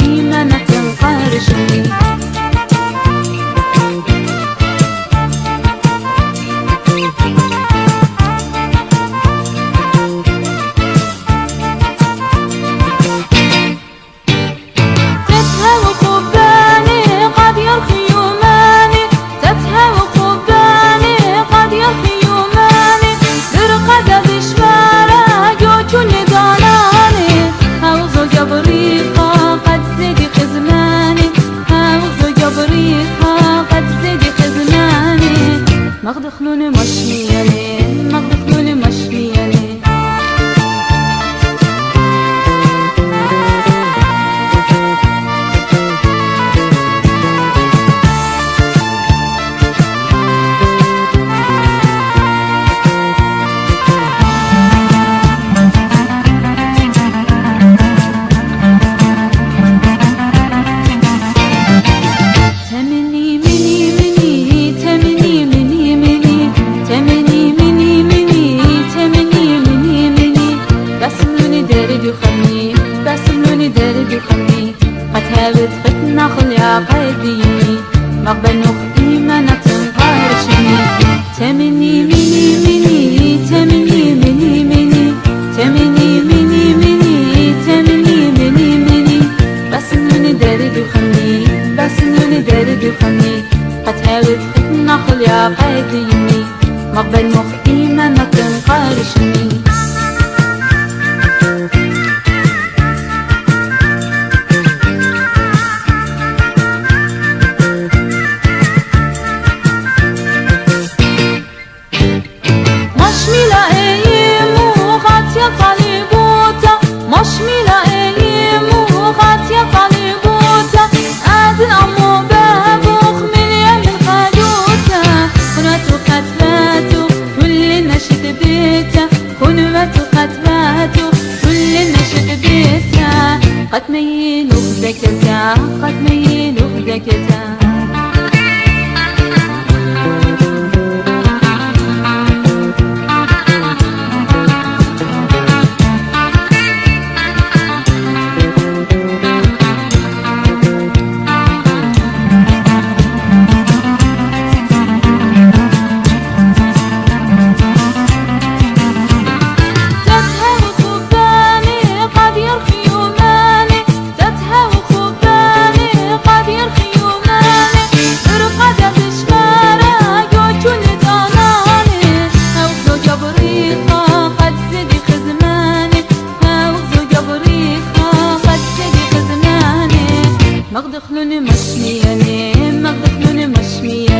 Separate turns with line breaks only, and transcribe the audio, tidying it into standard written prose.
إيمانة قارشني مغدخلون مشمياني مغدخلون مشمياني قتابت فتنا خليا قديمي مقبل نخ إيمانة قارشني تمني مني مني تمني مني مني تمني مني مني تمني مني مني بس نوني درد وخمي بس نوني درد وخمي قتابت فتنا خليا قديمي مقبل نخ إيمانة قارشني مشملة إيمو خاتية طالبوتا أذن أمو بابوخ مليان من خدوتا خنواتو قتباتو كل نشد بيتا خنواتو قتباتو كل نشد بيتا قتمين وخدكتا قتمين وخدكتا مغدخلون مشمياني مغدخلون مشمياني